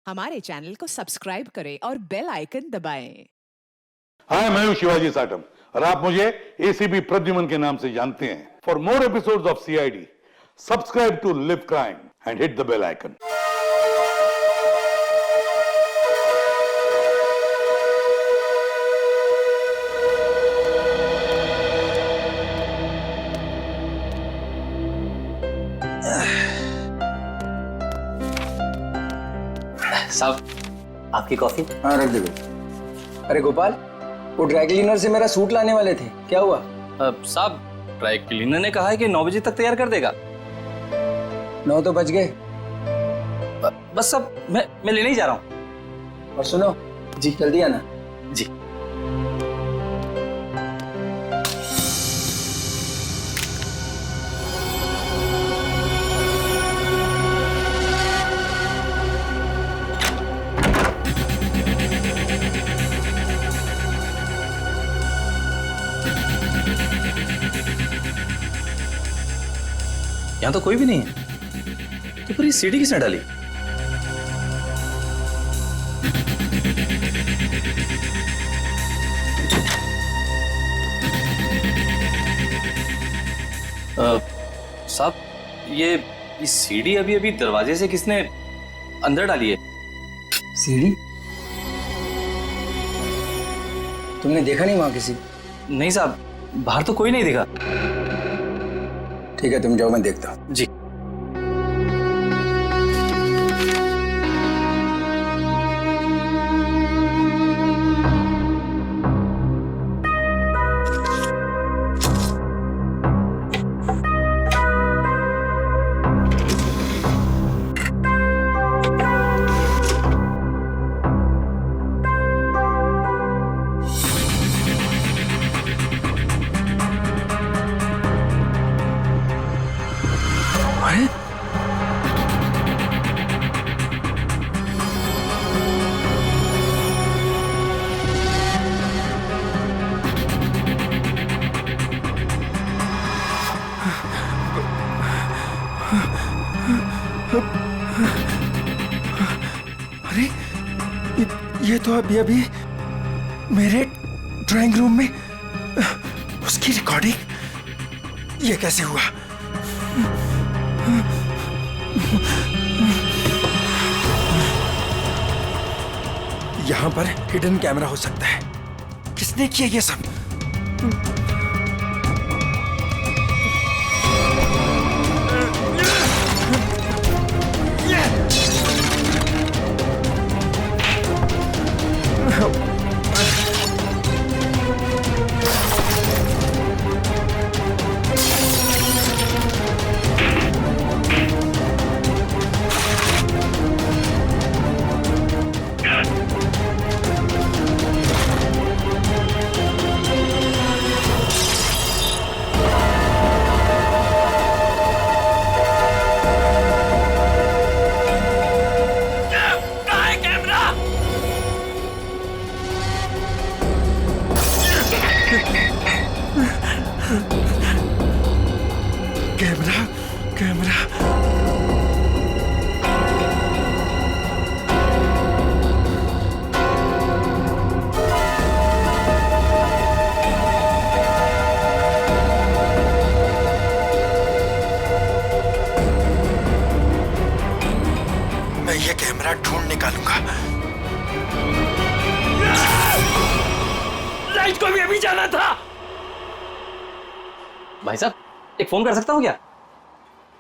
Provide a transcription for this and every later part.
हमारे चैनल को सब्सक्राइब करें और बेल आइकन दबाएं। हाय, मैं हूं शिवाजी साटम और आप मुझे एसीपी प्रद्युमन के नाम से जानते हैं। For more episodes of CID, subscribe to Liv Crime and hit the bell icon. साहब, आपकी कॉफी। हाँ, रख दे भाई। अरे गोपाल, वो ड्राई क्लीनर से मेरा सूट लाने वाले थे, क्या हुआ? साहब, ड्राई क्लीनर ने कहा है कि 9 बजे तक तैयार कर देगा। 9 तो बज गए। बस सब मैं लेने ही जा रहा हूँ। और सुनो जी, जल्दी आना जी। यहाँ तो कोई भी नहीं है, तो फिर ये सीढ़ी किसने डाली? साहब, ये सीढ़ी अभी अभी दरवाजे से किसने अंदर डाली है? सीढ़ी? तुमने देखा नहीं वहां किसी? नहीं साहब, बाहर तो कोई नहीं दिखा। ठीक है, तुम जाओ, मैं देखता हूँ। जी। अरे ये तो अभी मेरे ड्राइंग रूम में उसकी रिकॉर्डिंग, ये कैसे हुआ? यहां पर हिडन कैमरा हो सकता है। किसने किया ये सब? कैमरा मैं ये कैमरा ढूंढ निकालूंगा। लाइट को भी अभी जाना था। भाई साहब, एक फोन कर सकता हूँ क्या?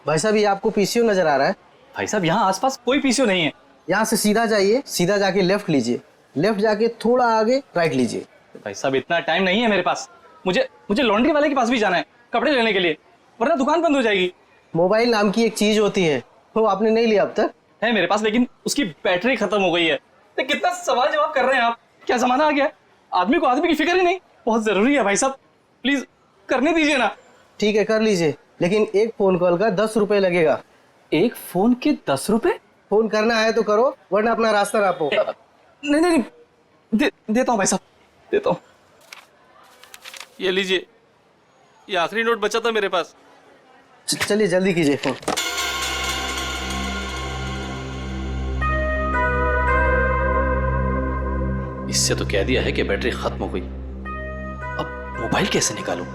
भाई साहब, ये आपको पीसीओ नजर आ रहा है? भाई साहब, यहाँ आसपास कोई पीसीओ नहीं है। यहाँ से सीधा जाइए, सीधा जाके लेफ्ट लीजिए, लेफ्ट जाके थोड़ा आगे राइट लीजिए। भाई साहब, इतना टाइम नहीं है मेरे पास। मुझे लॉन्ड्री वाले के पास भी जाना है कपड़े लेने के लिए, वरना दुकान बंद हो जाएगी। मोबाइल नाम की एक चीज होती है, वो आपने नहीं लिया अब तक? है मेरे पास, लेकिन उसकी बैटरी खत्म हो गई है। तो कितना सवाल जवाब कर रहे हैं आप? क्या जमाना आ गया है? आदमी को आदमी की फिक्र ही नहीं। बहुत जरूरी है भाई साहब, प्लीज करने दीजिए ना। ठीक है, कर लीजिए, लेकिन एक फोन कॉल का 10 रुपए लगेगा। एक फोन के 10 रुपए? फोन करना है तो करो, वरना अपना रास्ता नापो। नहीं, देता हूँ भाई साहब, देता हूँ। ये लीजिए, ये आखिरी नोट बचा था मेरे पास। चलिए जल्दी कीजिए फोन। इससे तो कह दिया है कि बैटरी खत्म हो गई। अब मोबाइल कैसे निकालूं?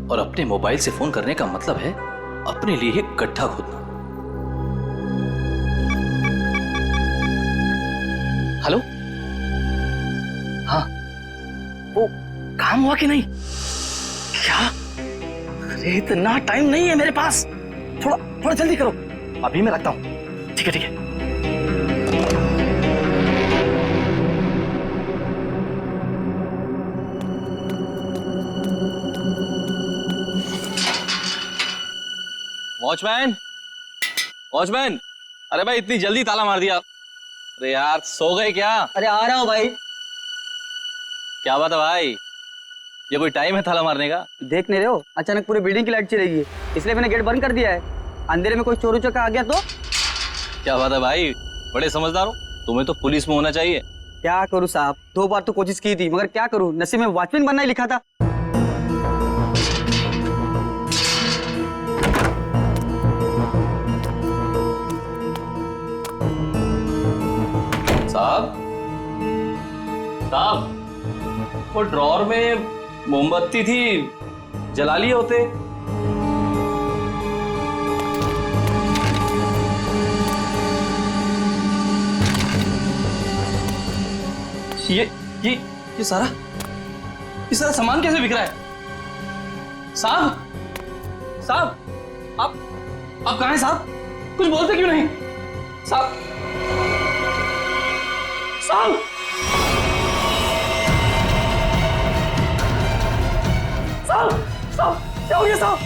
और अपने मोबाइल से फोन करने का मतलब है अपने लिए एक गड्ढा खोदना। हेलो, हाँ, वो काम हुआ कि नहीं? क्या? अरे इतना टाइम नहीं है मेरे पास, थोड़ा जल्दी करो। अभी मैं रखता हूं। ठीक है ठीक है। वॉचमैन, वॉचमैन, अरे भाई इतनी जल्दी ताला मार दिया। अरे यार सो गए क्या? अरे आ रहा हूँ भाई। क्या बात है भाई, ये कोई टाइम है ताला मारने का? देख नहीं रहे हो, अचानक पूरी बिल्डिंग की लाइट चली गई, इसलिए मैंने गेट बंद कर दिया है। अंधेरे में कोई चोर उचक्का आ गया तो? क्या बात है भाई, बड़े समझदार हो। तुम्हें तो पुलिस में होना चाहिए। क्या करूँ साहब, 2 बार तो कोशिश की थी, मगर क्या करूँ, नसीब में वॉचमैन बनना ही लिखा था। साहब, वो ड्रॉर में मोमबत्ती थी, जला लिए होते। ये सारा सामान कैसे बिक रहा है? साहब, आप कहाँ हैं साहब? कुछ बोलते क्यों नहीं? साहब, क्या हो गया साहब?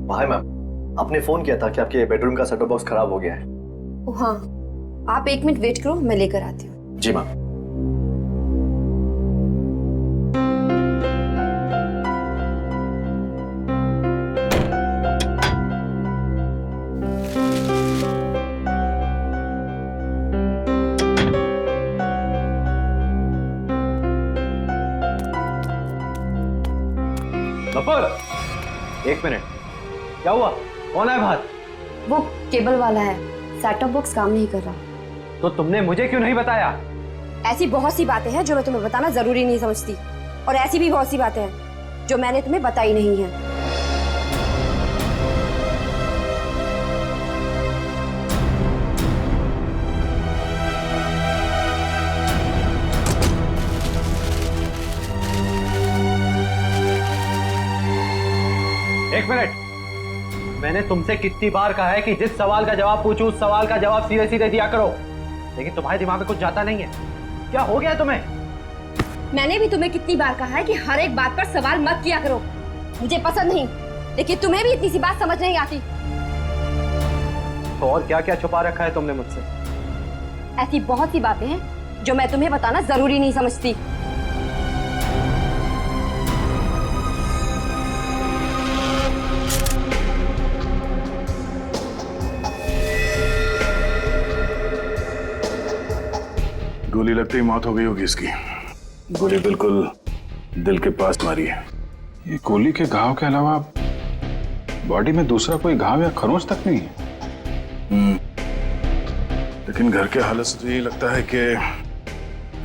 हाय मैम, आपने फोन किया था कि आपके बेडरूम का सेटअप बॉक्स खराब हो गया है। हाँ, आप 1 मिनट वेट करो, मैं लेकर आती हूँ। जी मैम। एक मिनट, क्या हुआ? कौन है बाहर? वो केबल वाला है, सेटअप बॉक्स काम नहीं कर रहा। तो तुमने मुझे क्यों नहीं बताया? ऐसी बहुत सी बातें हैं जो मैं तुम्हें बताना जरूरी नहीं समझती, और ऐसी भी बहुत सी बातें हैं जो मैंने तुम्हें बताई नहीं है। एक मिनट, मैंने तुमसे कितनी बार कहा है कि जिस सवाल का जवाब पूछूं उस सवाल का जवाब सीधे सीधे दिया करो, लेकिन तुम्हारे दिमाग में कुछ जाता नहीं है। क्या हो गया है तुम्हें? मैंने भी तुम्हें कितनी बार कहा है कि हर एक बात पर सवाल मत किया करो, मुझे पसंद नहीं, लेकिन तुम्हें भी इतनी सी बात समझ नहीं आती। तो और क्या क्या छुपा रखा है तुमने मुझसे? ऐसी बहुत सी बातें हैं जो मैं तुम्हें बताना जरूरी नहीं समझती। गोली लगते ही मौत हो गई होगी इसकी। गोली बिल्कुल दिल के पास मारी है। ये गोली के घाव के अलावा बॉडी में दूसरा कोई घाव या खरोंच तक नहीं है। लेकिन घर के हालत से तो यही लगता है कि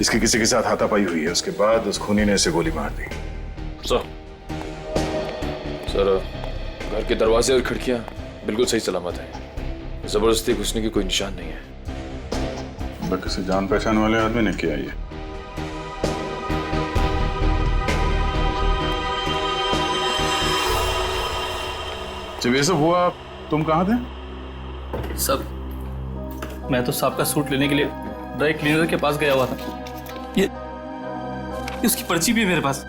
इसकी किसी के साथ हाथापाई हुई है, उसके बाद उस खूनी ने इसे गोली मार दी। सर, घर के दरवाजे और खिड़कियां बिल्कुल सही सलामत हैं। जबरदस्ती घुसने की कोई निशान नहीं है। किसी जान पहचान वाले आदमी ने किया ये। जब ये सब हुआ तुम कहाँ थे? सब, मैं तो साहब का सूट लेने के लिए ड्राई क्लीनर के पास गया हुआ था। ये उसकी पर्ची भी है मेरे पास,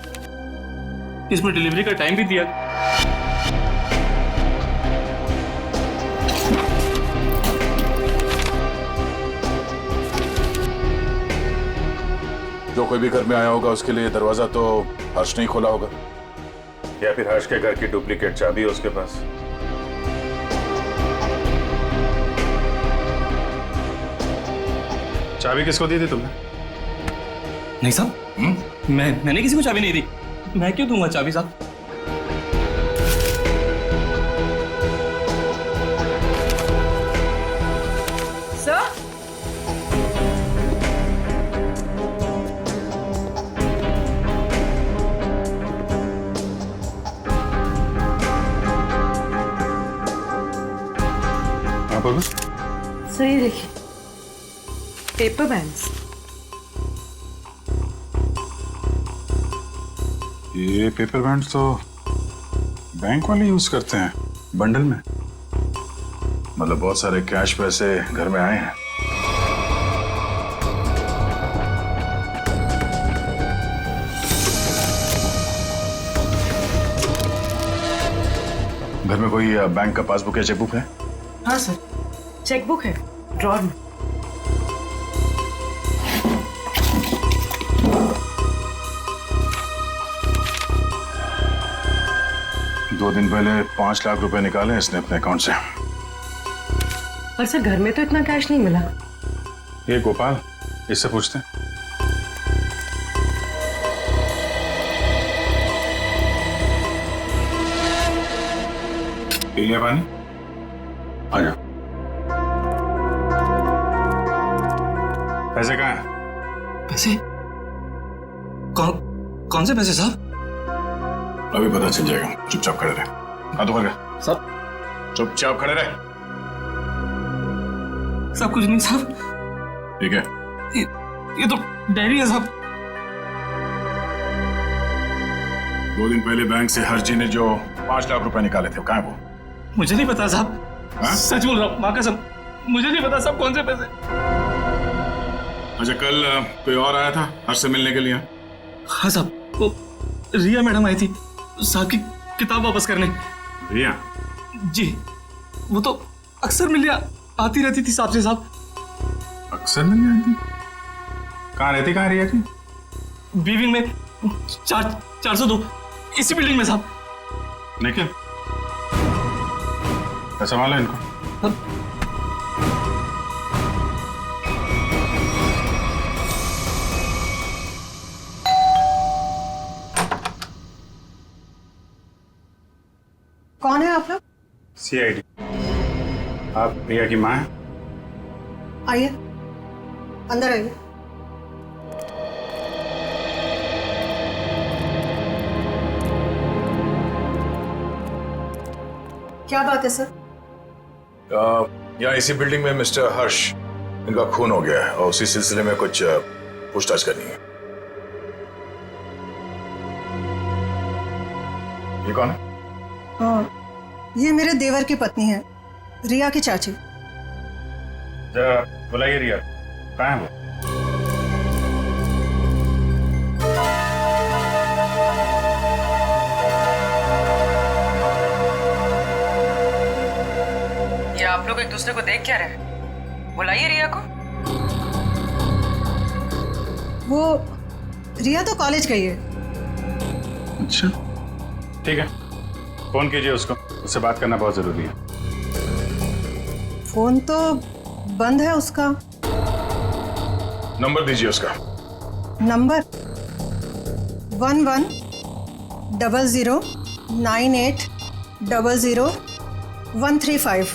इसमें डिलीवरी का टाइम भी दिया। जो कोई भी घर में आया होगा उसके लिए दरवाजा तो हर्ष नहीं खोला होगा, या फिर हर्ष के घर की डुप्लीकेट चाबी है उसके पास। चाबी किसको दी थी तुमने? नहीं साहब, मैंने किसी को चाबी नहीं दी। मैं क्यों दूंगा चाबी साहब? सर, हाँ बोलो। सही देखिए, पेपर बैंड्स। ये पेपर बैंड तो बैंक वाले यूज करते हैं बंडल में। मतलब बहुत सारे कैश पैसे घर में आए हैं। घर में कोई बैंक का पासबुक या चेकबुक है? हाँ सर, चेकबुक है ड्रॉर में। दो दिन पहले 5 लाख रुपए निकाले इसने अपने अकाउंट से। पर सर, घर में तो इतना कैश नहीं मिला। ये गोपाल, इससे पूछते हैं। पी लिया पानी? आ जा। पैसे कहाँ हैं? पैसे? कौन से पैसे साहब? अभी पता चल जाएगा, चुपचाप खड़े रहे। हाथ ऊपर कर। साहब, चुपचाप खड़े रहे। सब कुछ नहीं साहब। ठीक है। ये तो डायरी है साहब। 2 दिन पहले बैंक से हरजी ने जो 5 लाख रुपए निकाले थे, कहाँ है वो? मुझे नहीं पता साहब। हाँ? सच बोल रहा हूँ, माँ कसम, मुझे नहीं पता साहब कौन से पैसे। अच्छा, कल कोई और आया था हर्ष से मिलने के लिए? हाँ साहब, वो रिया मैडम आई थी साहब की किताब वापस करने। रिया? जी, वो तो अक्सर मिलने आती रहती थी साहब से साहब। अक्सर मिलने आती? कहाँ रहती, कहाँ रिया की? बी विंग में 402, इसी बिल्डिंग में साहब। निखिल, संभालो इनको। कौन है आप लोग? CID। आप रिया की माँ हैं? आइए, अंदर आइए। क्या बात है सर? यहाँ इसी बिल्डिंग में मिस्टर हर्ष, इनका खून हो गया है और उसी सिलसिले में कुछ पूछताछ करनी है। ये कौन है? ये मेरे देवर की पत्नी है, रिया की चाची। जरा बुलाइए रिया, कहाँ है वो? ये आप लोग एक दूसरे को देख क्या रहे? बुलाइए रिया को। वो रिया तो कॉलेज गई है। अच्छा, ठीक है, फोन कीजिए उसको, उससे बात करना बहुत जरूरी है। फोन तो बंद है उसका। नंबर दीजिए उसका। नंबर 110098000135।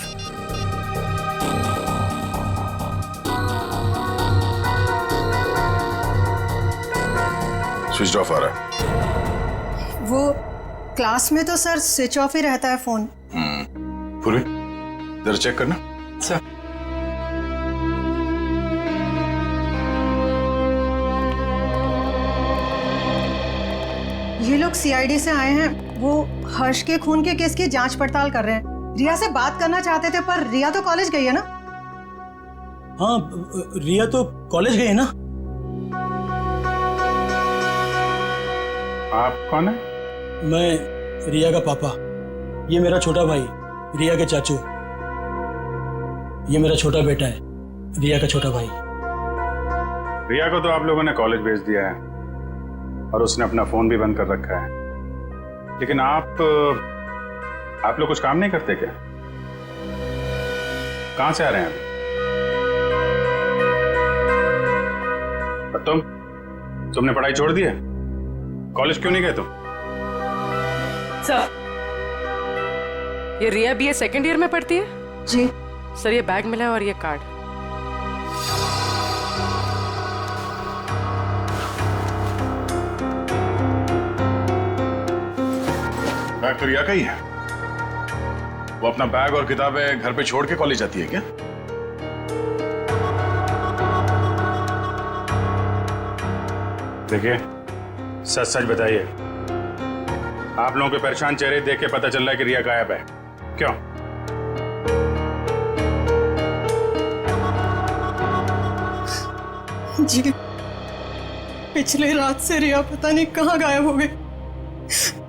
स्विच ऑफ आ रहा है। वो क्लास में तो सर स्विच ऑफ ही रहता है फोन। पूरी जरा चेक करना। सर, ये लोग CID से आए हैं। वो हर्ष के खून के केस की जांच पड़ताल कर रहे हैं। रिया से बात करना चाहते थे, पर रिया तो कॉलेज गई है ना। हाँ, रिया तो कॉलेज गई है ना। आप कौन है? मैं रिया का पापा, ये मेरा छोटा भाई रिया के चाचू, ये मेरा छोटा बेटा है रिया का छोटा भाई। रिया को तो आप लोगों ने कॉलेज भेज दिया है और उसने अपना फोन भी बंद कर रखा है, लेकिन आप लोग कुछ काम नहीं करते क्या? कहां से आ रहे हैं अभी? तुमने पढ़ाई छोड़ दी है? कॉलेज क्यों नहीं गए तुम? सर, ये रिया BA सेकेंड ईयर में पढ़ती है? जी सर, ये बैग मिला है और ये कार्ड। बैग तो रिया का ही है। वो अपना बैग और किताबें घर पे छोड़ के कॉलेज जाती है क्या? देखिए, सच सच बताइए, आप लोगों के परेशान चेहरे देख के पता चल रहा है कि रिया गायब है। क्यों? जी, पिछले रात से रिया पता नहीं कहाँ गायब हो गई,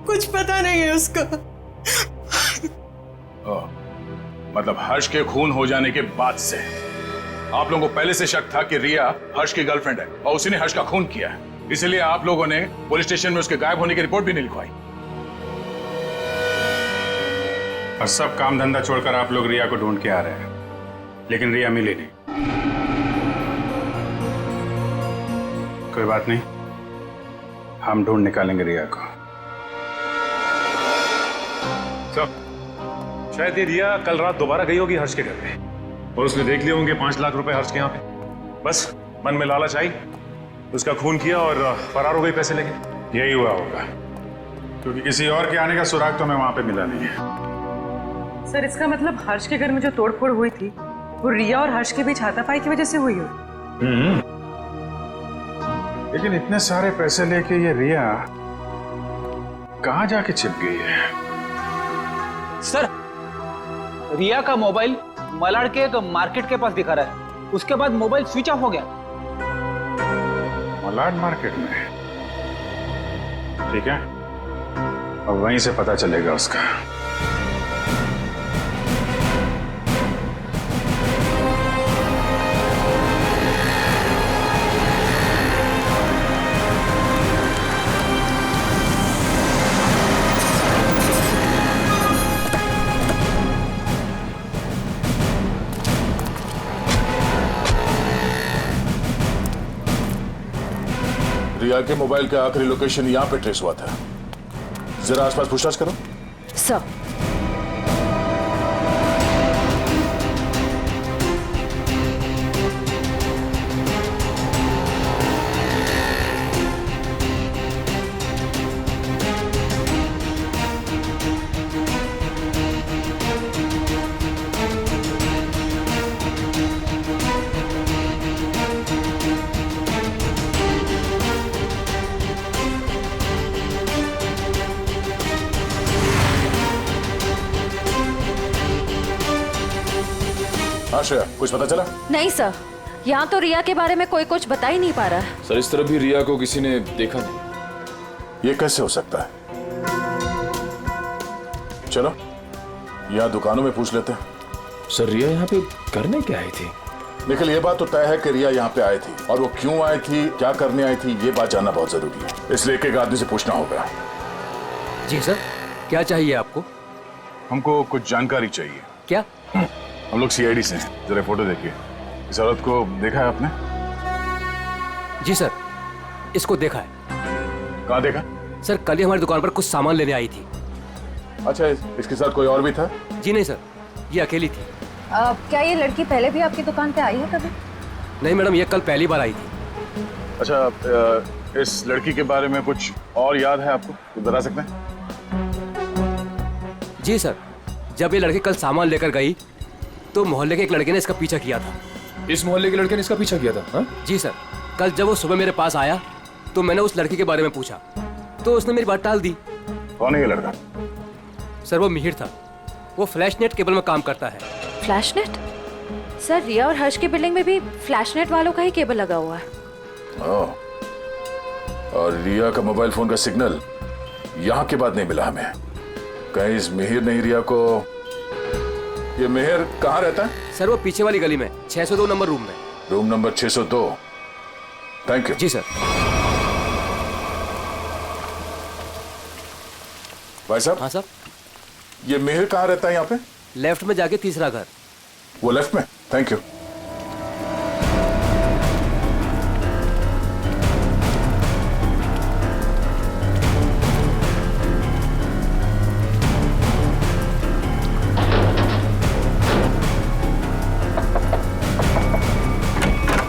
कुछ पता नहीं है उसका। मतलब हर्ष के खून हो जाने के बाद से आप लोगों को पहले से शक था कि रिया हर्ष की गर्लफ्रेंड है और उसी ने हर्ष का खून किया है, इसलिए आप लोगों ने पुलिस स्टेशन में उसके गायब होने की रिपोर्ट भी नहीं लिखवाई। और सब काम धंधा छोड़कर आप लोग रिया को ढूंढ के आ रहे हैं, लेकिन रिया मिली नहीं। कोई बात नहीं, हम ढूंढ निकालेंगे रिया को। शायद ये रिया कल रात दोबारा गई होगी हर्ष के घर पे और उसने देख लिए होंगे 5 लाख रुपए हर्ष के यहाँ पे। बस मन में लालच आई, उसका खून किया और फरार हो गई पैसे लेके। यही हुआ होगा, क्योंकि किसी और के आने का सुराग तो हमें वहां पे मिला नहीं है। सर, इसका मतलब हर्ष के घर में जो तोड़फोड़ हुई थी वो रिया और हर्ष के बीच हाथापाई की वजह से हुई हो। लेकिन इतने सारे पैसे लेके ये रिया कहाँ जाके छिप गई है? सर, रिया का मोबाइल मलाड के एक मार्केट के पास दिखा रहा है, उसके बाद मोबाइल स्विच ऑफ हो गया। मलाड मार्केट में? ठीक है, अब वहीं से पता चलेगा उसका। रिया के मोबाइल का आखिरी लोकेशन यहाँ पे ट्रेस हुआ था। जरा आसपास पूछताछ करो। सर, श्रेया, कुछ पता चला? नहीं सर, यहाँ तो रिया के बारे में कोई कुछ बता ही नहीं पा रहा है। सर, इस तरह भी रिया को किसी ने देखा नहीं। ये कैसे हो सकता है? चलो यहाँ दुकानों में पूछ लेते हैं। सर, रिया यहाँ पे करने क्या आई थी? निखिल, ये बात तो तय है कि रिया यहाँ पे आई थी, और वो क्यों आई थी, क्या करने आई थी, ये बात जानना बहुत जरूरी है, इसलिए एक एक आदमी से पूछना होगा। जी सर, क्या चाहिए आपको? हमको कुछ जानकारी चाहिए। क्या? हम लोग CID से हैं, जरा फोटो देखिए। इस औरत को देखा है आपने? जी सर, इसको देखा है। कहाँ देखा? सर, कल ही हमारी दुकान पर कुछ सामान लेने आई थी। अच्छा, इसके साथ कोई और भी था? जी नहीं सर, ये अकेली थी। क्या ये लड़की पहले भी आपकी दुकान पे आई है कभी? नहीं मैडम, ये कल पहली बार आई थी। अच्छा, इस लड़की के बारे में कुछ और याद है आपको, कुछ बता सकते हैं? जी सर, जब ये लड़की कल सामान लेकर गई तो मोहल्ले के एक लड़के ने इसका पीछा किया था। इस मोहल्ले के लड़के ने इसका पीछा किया था? हाँ? जी सर, कल जब वो सुबह मेरे पास आया तो मैंने उस लड़की के बारे में पूछा तो उसने मेरी बात टाल दी। कौन है ये लड़का? सर, वो मिहिर था, वो फ्लैश नेट केबल में काम करता है। Flash net? सर, रिया और हर्ष की बिल्डिंग में भी फ्लैश नेट वालों का ही केबल लगा हुआ है। और रिया का मोबाइल फोन का सिग्नल यहाँ के बाद नहीं मिला हमें। कहीं इस मिहिर ने रिया को... ये मिहिर कहाँ रहता है? सर, वो पीछे वाली गली में 602 नंबर रूम में। Room number 602। Thank you. जी सर। भाई साहब। हाँ सर। ये मिहिर कहाँ रहता है यहाँ पे? लेफ्ट में जाके तीसरा घर। वो लेफ्ट में? Thank you.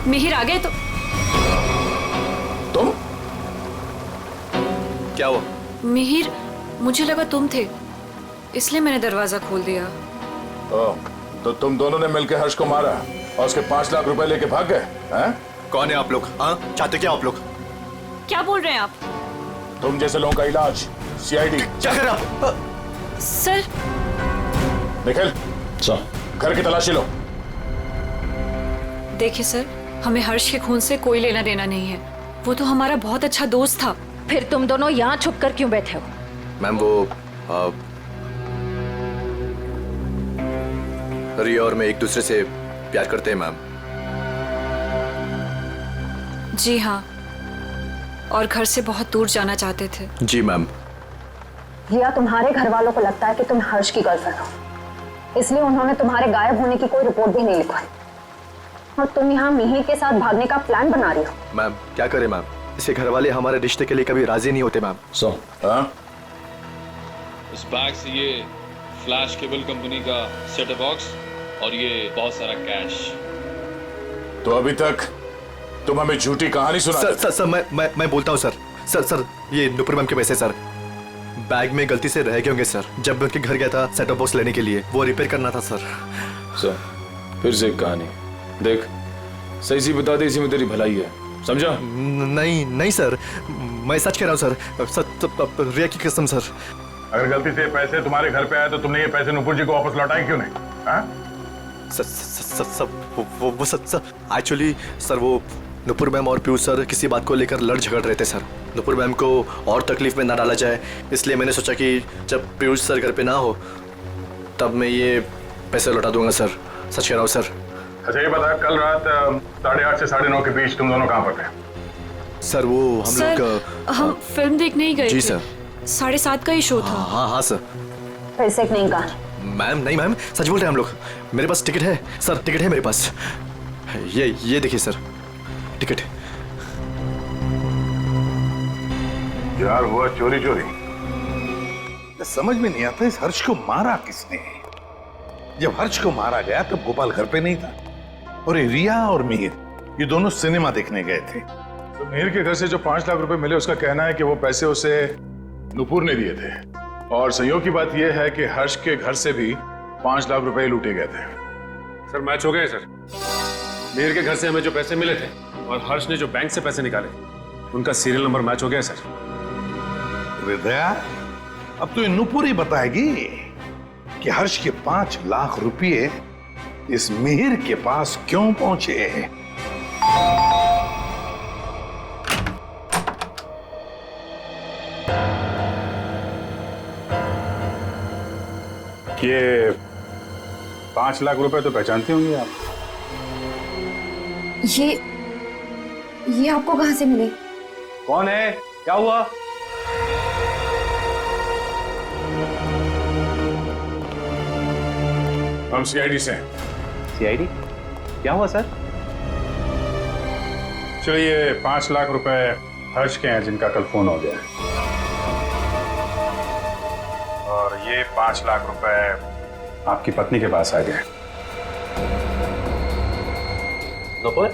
मिहिर आ गए तो तुम? क्या हुआ? मिहिर, मुझे लगा तुम थे, इसलिए मैंने दरवाजा खोल दिया। तो तुम दोनों ने मिलकर हर्ष को मारा और उसके 5 लाख रुपए लेके भाग गए हैं? कौन है आप लोग? हाँ, चाहते क्या आप लोग? क्या बोल रहे हैं आप? तुम जैसे लोगों का इलाज सीआईडी। क्या कर रहे आप? सर। निखिल, घर की तलाशी लो। देखिए सर, हमें हर्ष के खून से कोई लेना देना नहीं है, वो तो हमारा बहुत अच्छा दोस्त था। फिर तुम दोनों यहाँ छुप कर क्यों बैठे हो? मैम वो रिया और मैं एक दूसरे से प्यार करते हैं मैम। जी हाँ, और घर से बहुत दूर जाना चाहते थे। जी मैम। रिया, तुम्हारे घर वालों को लगता है कि तुम हर्ष की गर्लफ्रेंड हो, इसलिए उन्होंने तुम्हारे गायब होने की कोई रिपोर्ट भी नहीं लिखवाई और तुम यहाँ मिहिर के साथ भागने का प्लान बना रही हो। मैम क्या करें मैम, इसके घर वाले हमारे रिश्ते के लिए कभी राजी नहीं होते मैम। इस बैग से ये फ्लैश केबल कंपनी का सेटअप बॉक्स और ये बहुत सारा कैश। तो अभी तक तुम हमें झूठी कहानी सुना। सर मैं बोलता हूँ सर, ये नुपुर मैम के पैसे सर बैग में गलती से रह गए होंगे सर। जब मैं उनके घर गया था सेटअप बॉक्स लेने के लिए, वो रिपेयर करना था सर। फिर से एक कहानी देख, सही सी बता दे, इसी में तेरी भलाई है, समझा? नहीं सर, मैं सच कह रहा हूँ सर, रिया की कसम सर। अगर गलती से पैसे तुम्हारे घर पे आए तो तुमने ये पैसे नुपुर जी को वापस लौटाए क्यों नहीं? एक्चुअली सर वो नुपुर मैम और पीयूष सर किसी बात को लेकर लड़ झगड़ रहे थे सर। नुपुर मैम को और तकलीफ में ना डाला जाए, इसलिए मैंने सोचा कि जब पीयूष सर घर पे ना हो तब मैं ये पैसे लौटा दूंगा सर। सच कह रहा हूँ सर। अच्छा ये बता, कल रात 8:30 से 9:30 के बीच तुम दोनों कहाँ पर थे? सर वो हम लोग हम फिल्म देखने ही गए थे। जी सर। 7:30 का ही शो था। हाँ सर। फिर से नहीं कहा। मैम नहीं मैम, सच बोल रहे हैं हम लोग। मेरे पास टिकट है सर, टिकट है मेरे पास। ये देखिए सर, टिकट। यार हुआ चोरी। समझ में नहीं आता इस हर्ष को मारा किसने। जब हर्ष को मारा गया तब गोपाल घर पे नहीं था और ये रिया और मिहिर ये दोनों सिनेमा देखने गए थे। तो मिहिर के घर से जो 5 लाख रुपए मिले, उसका कहना है कि वो पैसे उसे नुपुर ने दिए थे और संयोग की बात यह है कि हर्ष के घर से भी 5 लाख रुपए लूटे गए थे। सर मैच हो गया सर। मिहिर के घर से हमें जो पैसे मिले थे और हर्ष ने जो बैंक से पैसे निकाले, उनका सीरियल नंबर मैच हो गया सर। हृदया, अब तो ये नुपुर ही बताएगी कि हर्ष के 5 लाख रुपए इस मिहिर के पास क्यों पहुंचे। ये 5 लाख रुपए तो पहचानती होंगी आप? ये आपको कहां से मिले? कौन है? क्या हुआ? हम सीआईडी से। सीआईडी? क्या हुआ सर? चलिए 5 लाख रुपए हर्ष के हैं जिनका कल फोन हो गया, और ये 5 लाख रुपए आपकी पत्नी के पास आ गए। नुपुर,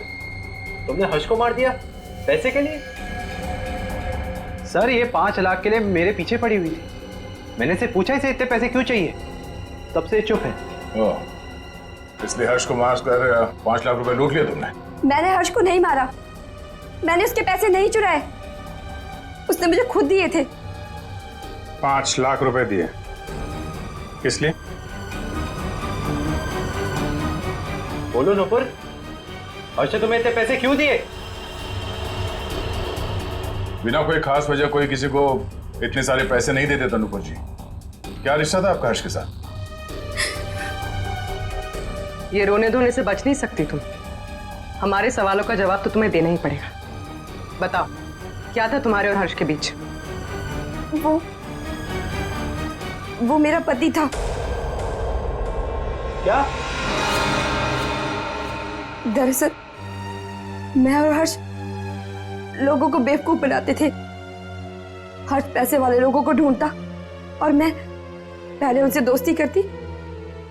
तुमने हर्ष को मार दिया पैसे के लिए? सर ये 5 लाख के लिए मेरे पीछे पड़ी हुई थी। मैंने से पूछा इसे इतने पैसे क्यों चाहिए, तब से चुप है। इसलिए हर्ष को मारकर 5 लाख रुपए लूट लिए तुमने? मैंने हर्ष को नहीं मारा, मैंने उसके पैसे नहीं चुराए, उसने मुझे खुद दिए थे। 5 लाख रुपए दिए? किस लिए? बोलो नुपुर, हर्ष ने तुम्हें इतने पैसे क्यों दिए? बिना कोई खास वजह कोई किसी को इतने सारे पैसे नहीं दे देता नुपुर जी। क्या रिश्ता था आपका हर्ष के साथ? ये रोने धोने से बच नहीं सकती तुम। हमारे सवालों का जवाब तो तुम्हें देना ही पड़ेगा। बताओ, क्या था तुम्हारे और हर्ष के बीच? वो मेरा पति था। क्या? दरअसल मैं और हर्ष लोगों को बेवकूफ बनाते थे। हर्ष पैसे वाले लोगों को ढूंढता और मैं पहले उनसे दोस्ती करती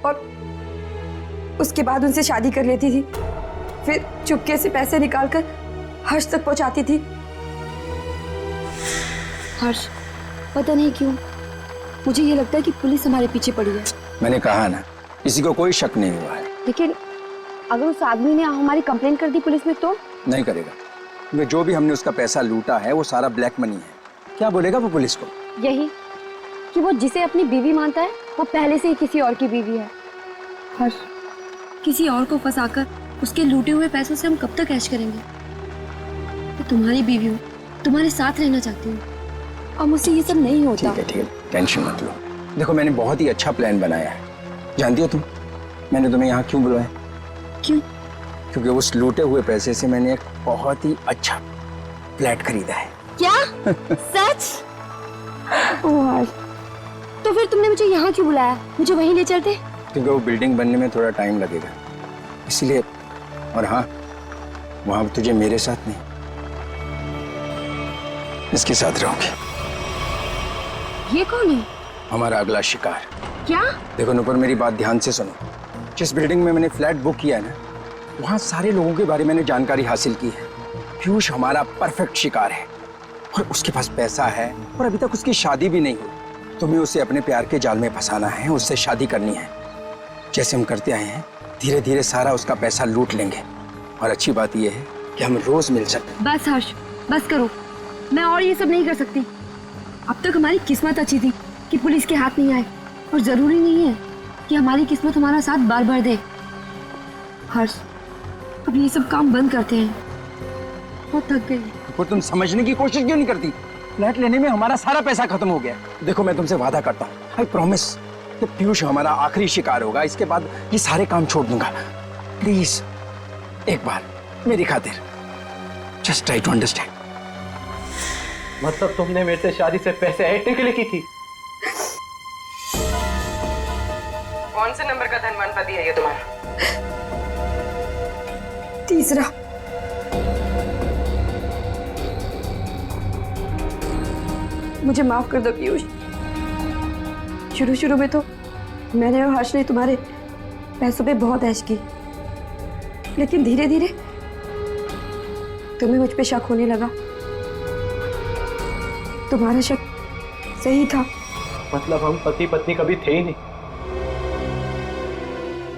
और उसके बाद उनसे शादी कर लेती थी। फिर चुपके से पैसे निकालकर हर्ष तक पहुंचाती थी। हर्ष, पता नहीं क्यों मुझे ये लगता है कि पुलिस हमारे पीछे पड़ी है। मैंने कहा ना, किसी को कोई शक नहीं हुआ है। लेकिन अगर उस आदमी ने हमारी कंप्लेंट कर दी पुलिस में तो? नहीं करेगा, क्योंकि जो भी हमने उसका पैसा लूटा है वो सारा ब्लैक मनी है। क्या बोलेगा वो पुलिस को? यही कि वो जिसे अपनी बीवी मानता है वो पहले से ही किसी और की बीवी है। हर्ष, किसी और को फंसाकर उसके लूटे हुए पैसों से हम कब तक ऐश करेंगे? मैं तुम्हारी बीवी हूँ, तुम्हारे साथ रहना चाहती हूँ और मुझसे ये सब नहीं होता। ठीक है, टेंशन मत लो। देखो, मैंने बहुत ही अच्छा प्लान बनाया है। जानती हो तुम, मैंने तुम्हें यहाँ क्यों बुलाया? क्यों? क्योंकि उस लूटे हुए पैसे से मैंने एक बहुत ही अच्छा फ्लैट खरीदा है। क्या? सच? ओह हर्ष, तो फिर तुमने मुझे यहाँ क्यों बुलाया? मुझे वहीं ले चलते। क्योंकि वो बिल्डिंग बनने में थोड़ा टाइम लगेगा, इसलिए। और हाँ, वहां तुझे मेरे साथ नहीं, इसके साथ रहोगे। ये कौन है? हमारा अगला शिकार। क्या? देखो नुपुर, मेरी बात ध्यान से सुनो। जिस बिल्डिंग में मैंने फ्लैट बुक किया है ना, वहां सारे लोगों के बारे में मैंने जानकारी हासिल की है। पीयूष हमारा परफेक्ट शिकार है और उसके पास पैसा है और अभी तक उसकी शादी भी नहीं हुई। तुम्हें उसे अपने प्यार के जाल में फंसाना है, उससे शादी करनी है। जैसे हम करते आए हैं, धीरे धीरे सारा उसका पैसा लूट लेंगे। और अच्छी बात यह है कि हम रोज मिल सकते। बस हर्ष, बस करो। मैं और ये सब नहीं कर सकती। अब तक हमारी किस्मत अच्छी थी कि पुलिस के हाथ नहीं आए, और जरूरी नहीं है कि हमारी किस्मत हमारा साथ बार बार दे। हर्ष, अब ये सब काम बंद करते हैं, बहुत थक गई। तो तुम समझने की कोशिश क्यों नहीं करती? फ्लैट लेने में हमारा सारा पैसा खत्म हो गया। देखो, मैं तुमसे वादा करता हूँ, आई प्रॉमिस, कि पीयूष हमारा आखिरी शिकार होगा। इसके बाद ये सारे काम छोड़ दूंगा। प्लीज एक बार मेरी खातिर, जस्ट ट्राई टू अंडरस्टैंड। मतलब तुमने मेरे से शादी से पैसे ऐंठने के लिए की थी? कौन से नंबर का धनवान पति है ये तुम्हारा? तीसरा। मुझे माफ कर दो पीयूष। शुरू में तो मैंने और हर्ष ने तुम्हारे पैसों पे बहुत ऐश की, लेकिन धीरे धीरे तुम्हें मुझ पे शक होने लगा। तुम्हारा शक सही था। मतलब हम पति पत्नी कभी थे ही नहीं।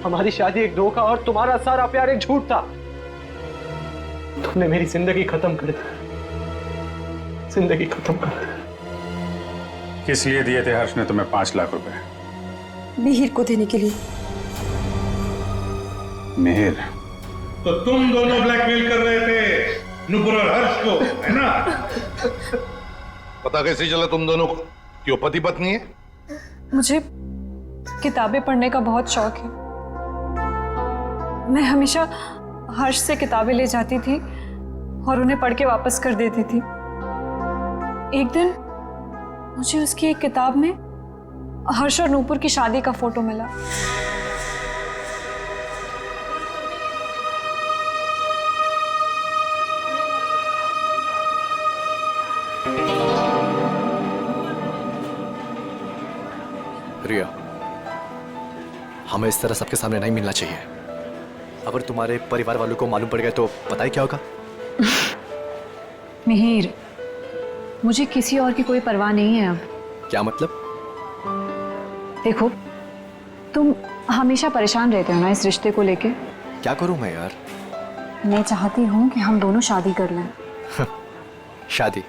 हमारी शादी एक धोखा और तुम्हारा सारा प्यार एक झूठ था। तुमने मेरी जिंदगी खत्म कर दी, जिंदगी खत्म कर दी। किस लिए दिए थे हर्ष ने तुम्हें 5 लाख रुपए? मिहिर को देने के लिए। मिहिर? तो तुम दोनों ब्लैकमेल कर रहे थे नुपुर और हर्ष को, है ना? पता कैसे चला तुम दोनों को कि वो पति पत्नी है? मुझे किताबें पढ़ने का बहुत शौक है। मैं हमेशा हर्ष से किताबें ले जाती थी और उन्हें पढ़ के वापस कर देती थी। एक दिन मुझे उसकी एक किताब में हर्ष और नूपुर की शादी का फोटो मिला। रिया, हमें इस तरह सबके सामने नहीं मिलना चाहिए। अगर तुम्हारे परिवार वालों को मालूम पड़ गया तो पता है क्या होगा? मिहिर, मुझे किसी और की कोई परवाह नहीं है अब। क्या मतलब? देखो, तुम हमेशा परेशान रहते हो ना इस रिश्ते को लेके। क्या करूं मैं यार? मैं चाहती हूँ कि हम दोनों शादी कर लें। शादी?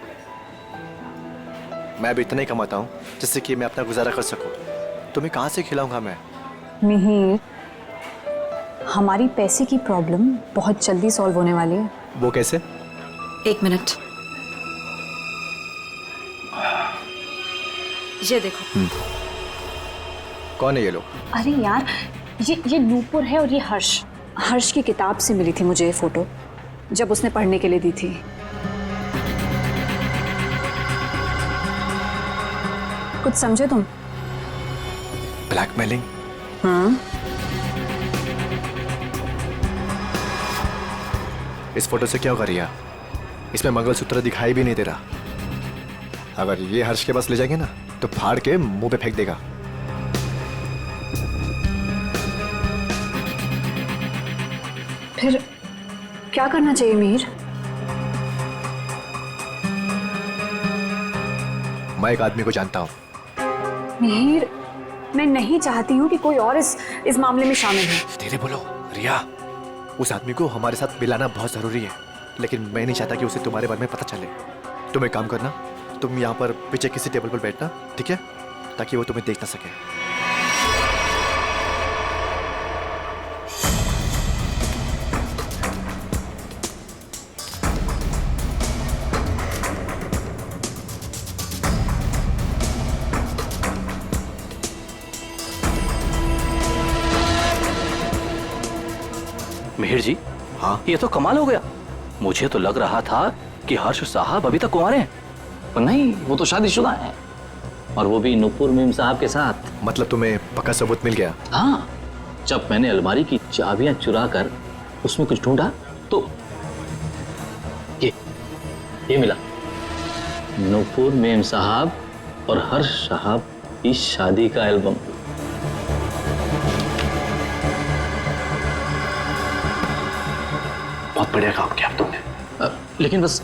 मैं भी इतना ही कमाता हूँ जिससे कि मैं अपना गुजारा कर सकूं। तुम्हें कहाँ से खिलाऊंगा मैं? मिहिर, हमारी पैसे की प्रॉब्लम बहुत जल्दी सॉल्व होने वाली है। वो कैसे? एक मिनट, ये देखो। कौन है ये लोग? अरे यार, ये नूपुर है और ये हर्ष। हर्ष की किताब से मिली थी मुझे ये फोटो, जब उसने पढ़ने के लिए दी थी। कुछ समझे तुम? ब्लैकमेलिंग? हाँ। इस फोटो से क्या होगा रिया? इसमें मंगलसूत्र दिखाई भी नहीं दे रहा। अगर ये हर्ष के पास ले जाएंगे ना तो फाड़ के मुंह पे फेंक देगा। फिर क्या करना चाहिए मिहिर? मैं एक आदमी को जानता हूँ। मिहिर, मैं नहीं चाहती हूँ कि कोई और इस मामले में शामिल हो। धीरे बोलो रिया, उस आदमी को हमारे साथ मिलाना बहुत जरूरी है, लेकिन मैं नहीं चाहता कि उसे तुम्हारे बारे में पता चले। तुम एक काम करना, तुम यहाँ पर पीछे किसी टेबल पर बैठना, ठीक है, ताकि वो तुम्हें देख ना सके। मिहिर जी, हाँ, ये तो कमाल हो गया। मुझे तो लग रहा था कि हर्ष साहब अभी तक कुंवारे हैं, पर नहीं, वो तो शादीशुदा हैं, और वो भी नुपुर मीम साहब के साथ। मतलब तुम्हें पक्का सबूत मिल गया? हाँ, जब मैंने अलमारी की चाबियां चुरा कर उसमें कुछ ढूंढा तो ये मिला। नुपुर मीम साहब और हर्ष साहब की शादी का एल्बम। बहुत बढ़िया काम किया तुमने, लेकिन बस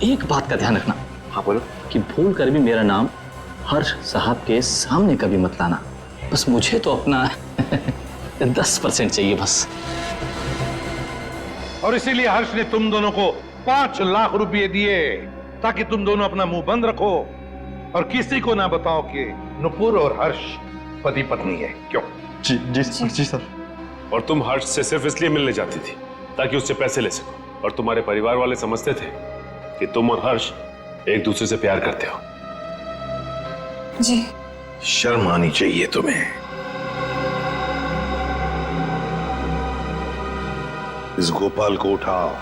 एक बात का ध्यान रखना। हाँ बोलो। कि भूल कर भी मेरा नाम हर्ष साहब के सामने कभी मत लाना। बस मुझे तो अपना 10% चाहिए बस। और इसीलिए हर्ष ने तुम दोनों को 5 लाख रुपए दिए ताकि तुम दोनों अपना मुंह बंद रखो और किसी को ना बताओ कि नुपुर और हर्ष पति पत्नी है। क्यों? जी जी जी सर। और तुम हर्ष से सिर्फ इसलिए मिलने जाती थी ताकि उससे पैसे ले सको, और तुम्हारे परिवार वाले समझते थे कि तुम और हर्ष एक दूसरे से प्यार करते हो। जी। शर्म आनी चाहिए तुम्हें। इस गोपाल को उठाओ।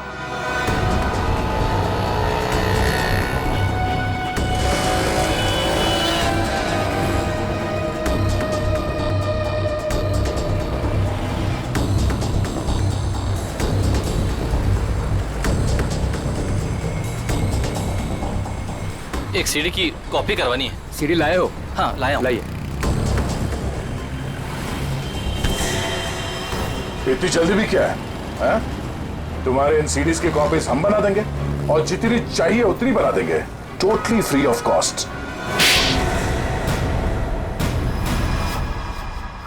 एक सीडी की कॉपी करवानी है। सीडी लाए हो? हाँ, लाया हूं। लाइए। इतनी जल्दी भी क्या है? तुम्हारे इन सीडीज की कॉपीज हम बना देंगे और जितनी चाहिए उतनी बना देंगे, totally free of cost.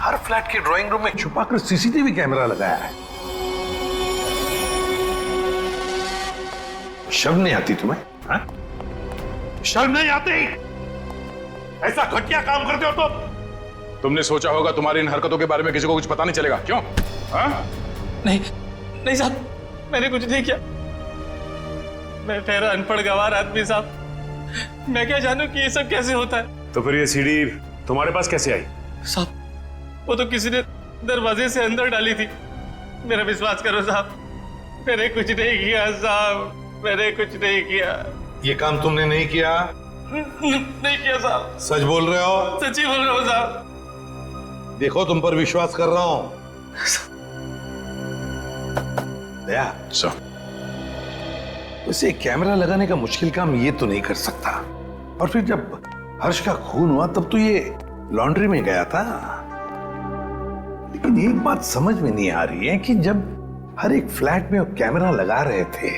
Her flat के ड्राइंग रूम में छुपाकर सीसीटीवी कैमरा लगाया है। शर्म नहीं आती तुम्हें? हा? शर्म नहीं आती? ऐसा घटिया काम करते हो तुम? तुमने सोचा होगा तुम्हारी इन हरकतों के बारे में किसी को कुछ पता नहीं चलेगा, क्यों? नहीं साहब, मैंने कुछ नहीं किया। मैं ठहरा अनपढ़ गंवार आदमी साहब, मैं क्या जानूं कि ये सब कैसे होता है। तो फिर ये सीडी तुम्हारे पास कैसे आई? साहब, वो तो किसी ने दरवाजे से अंदर डाली थी। मेरा विश्वास करो साहब, मैंने कुछ नहीं किया साहब, मैंने कुछ नहीं किया। ये काम तुमने नहीं किया? नहीं किया साहब। सच बोल रहे हो? सच्ची बोल रहा हूँ साहब। देखो, तुम पर विश्वास कर रहा हूं। दया, उसे कैमरा लगाने का मुश्किल काम ये तो नहीं कर सकता। और फिर जब हर्ष का खून हुआ तब तो ये लॉन्ड्री में गया था। लेकिन एक बात समझ में नहीं आ रही है कि जब हर एक फ्लैट में वो कैमरा लगा रहे थे,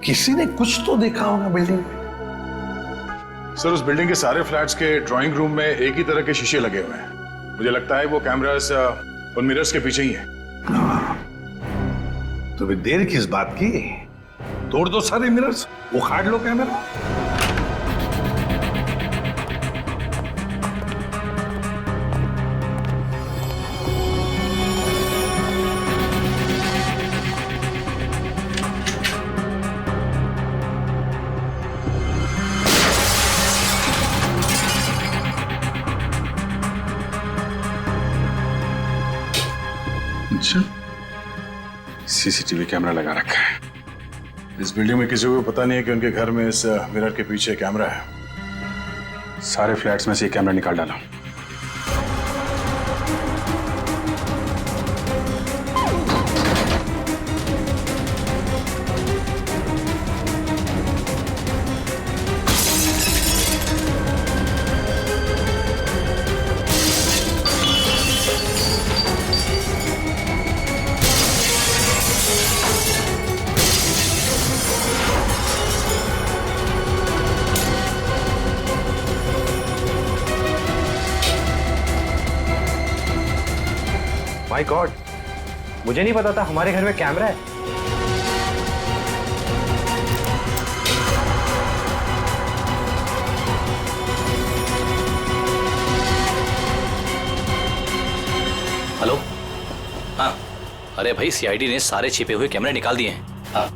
किसी ने कुछ तो देखा होगा बिल्डिंग में। सर, उस बिल्डिंग के सारे फ्लैट्स के ड्राइंग रूम में एक ही तरह के शीशे लगे हुए हैं। मुझे लगता है वो कैमरास उन मिरर्स के पीछे ही है। तो फिर देर किस बात की? तोड़ दो सारे मिरर्स, उखाड़ लो कैमरा। सीसीटीवी कैमरा लगा रखा है। इस बिल्डिंग में किसी को पता नहीं है कि उनके घर में इस मिरर के पीछे कैमरा है। सारे फ्लैट्स में से कैमरा निकाल डाला। माय गॉड, मुझे नहीं पता था हमारे घर में कैमरा है। हेलो। हाँ, अरे भाई सीआईडी ने सारे छिपे हुए कैमरे निकाल दिए हैं। हाँ,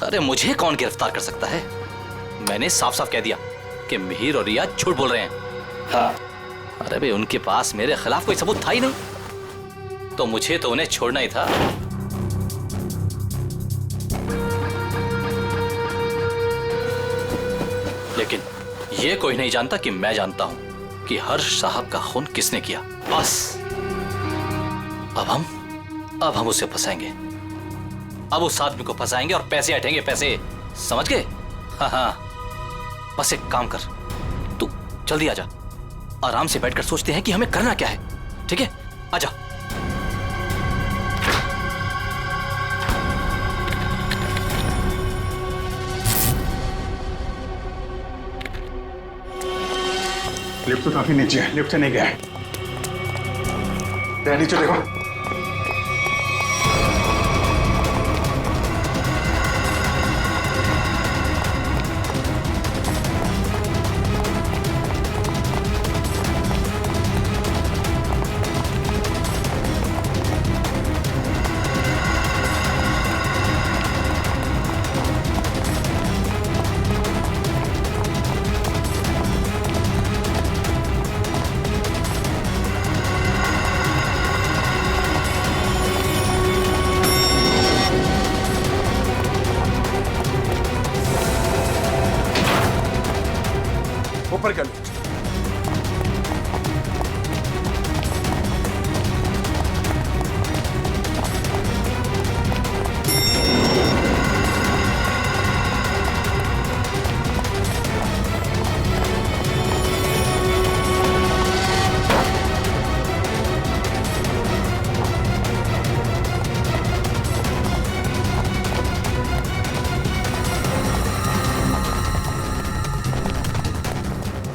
अरे मुझे कौन गिरफ्तार कर सकता है? मैंने साफ साफ कह दिया कि मिहिर और रिया झूठ बोल रहे हैं। हाँ, अरे भाई उनके पास मेरे खिलाफ कोई सबूत था ही नहीं, तो मुझे तो उन्हें छोड़ना ही था। लेकिन ये कोई नहीं जानता कि मैं जानता हूं कि हर्ष साहब का खून किसने किया। बस अब हम उसे फंसाएंगे। अब उस आदमी को फंसाएंगे और पैसे हटेंगे, पैसे, समझ गए? हाँ हाँ, बस एक काम कर, तू जल्दी आजा। आराम से बैठकर सोचते हैं कि हमें करना क्या है। ठीक है, आजा। लिफ्ट तो काफी नीचे है, लिफ्ट से नहीं गया है। नीचे देखो। ऊपर क्या लिफ्ट?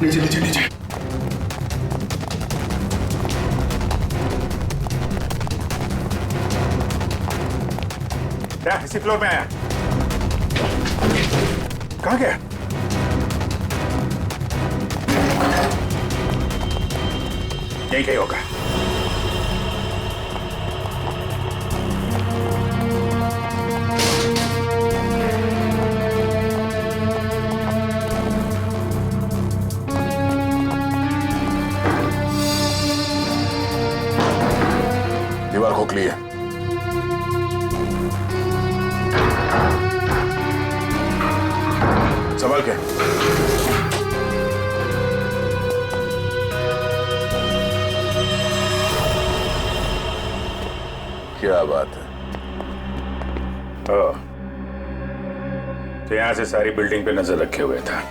नीचे नीचे नीचे। क्या इसी फ्लोर में आया? कहाँ गया? यही कहीं होगा। दीवार खोखली है। संभाल के। क्या बात है? तो यहां से सारी बिल्डिंग पे नजर रखे हुए था।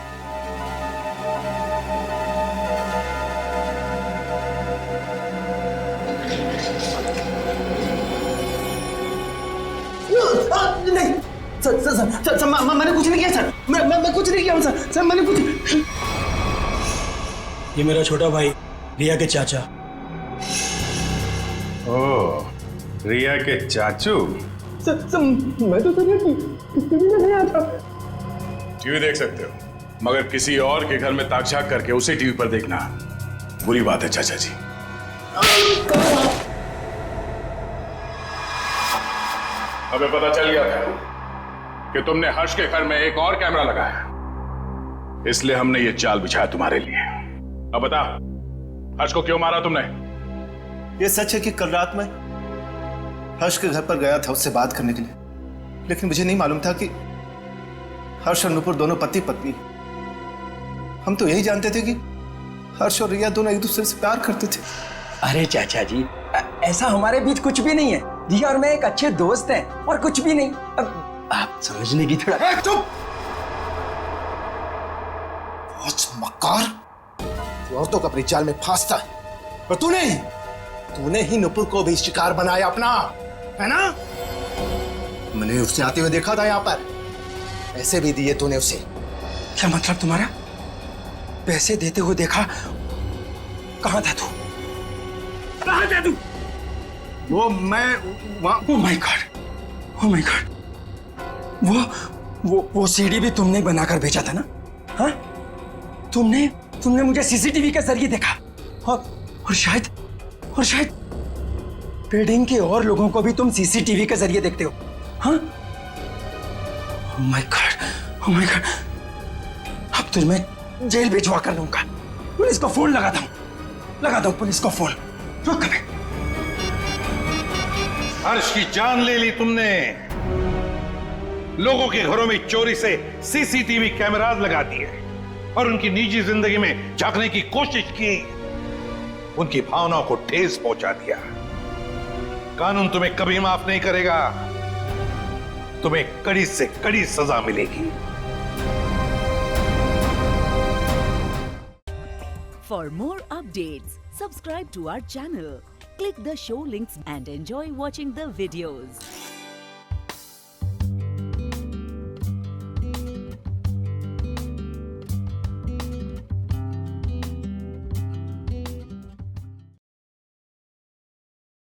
नहीं सर, मैंने कुछ नहीं किया सर। मैं कुछ नहीं किया सर। सर मैंने कुछ। ये मेरा छोटा भाई रिया के चाचा। ओह, रिया के चाचू। सर मैं तो टीवी नहीं आया था। टीवी देख सकते हो, मगर किसी और के घर में ताक-झाक करके उसे टीवी पर देखना बुरी बात है चाचा जी। हमें पता चल गया था कि तुमने हर्ष के घर में एक और कैमरा लगाया, इसलिए हमने ये चाल बिछाया तुम्हारे लिए। अब बता, हर्ष को क्यों मारा तुमने? ये सच है कि कल रात में हर्ष के घर पर गया था उससे बात करने के लिए, लेकिन मुझे नहीं मालूम था कि हर्ष और नुपुर दोनों पति पत्नी। हम तो यही जानते थे कि हर्ष और रिया दोनों एक दूसरे से प्यार करते थे। अरे चाचा जी, ऐसा हमारे बीच कुछ भी नहीं है। रिया और मैं एक अच्छे दोस्त हैं और कुछ भी नहीं। अब आप समझने की थोड़ा। चुप! बहुत मक्कार, औरतों को अपनी जाल में फांसता है। और तूने ही नुपुर को भी शिकार बनाया अपना, है ना? मैंने उससे आते हुए देखा था यहाँ पर, पैसे भी दिए तूने उसे। क्या मतलब तुम्हारा? पैसे देते हुए देखा? कहां था तू? कहां था तू? वो मैं वहाँ oh my God, oh my God, वो सीडी भी तुमने ही बनाकर भेजा था ना? हाँ, तुमने मुझे सीसीटीवी के जरिए देखा और शायद बिल्डिंग के और लोगों को भी तुम सीसीटीवी के जरिए देखते हो। हाँ, ओ माय गॉड, अब तो मैं जेल भिजवा कर लूंगा। पुलिस को फोन लगाता हूँ पुलिस को फोन। रुक कभी। हर्ष की जान ले ली तुमने। लोगों के घरों में चोरी से सीसीटीवी कैमरास लगा दिए और उनकी निजी जिंदगी में झांकने की कोशिश की। उनकी भावनाओं को ठेस पहुंचा दिया। कानून तुम्हें कभी माफ नहीं करेगा। तुम्हें कड़ी से कड़ी सजा मिलेगी। For more updates, subscribe to our channel, click the show links and enjoy watching the videos.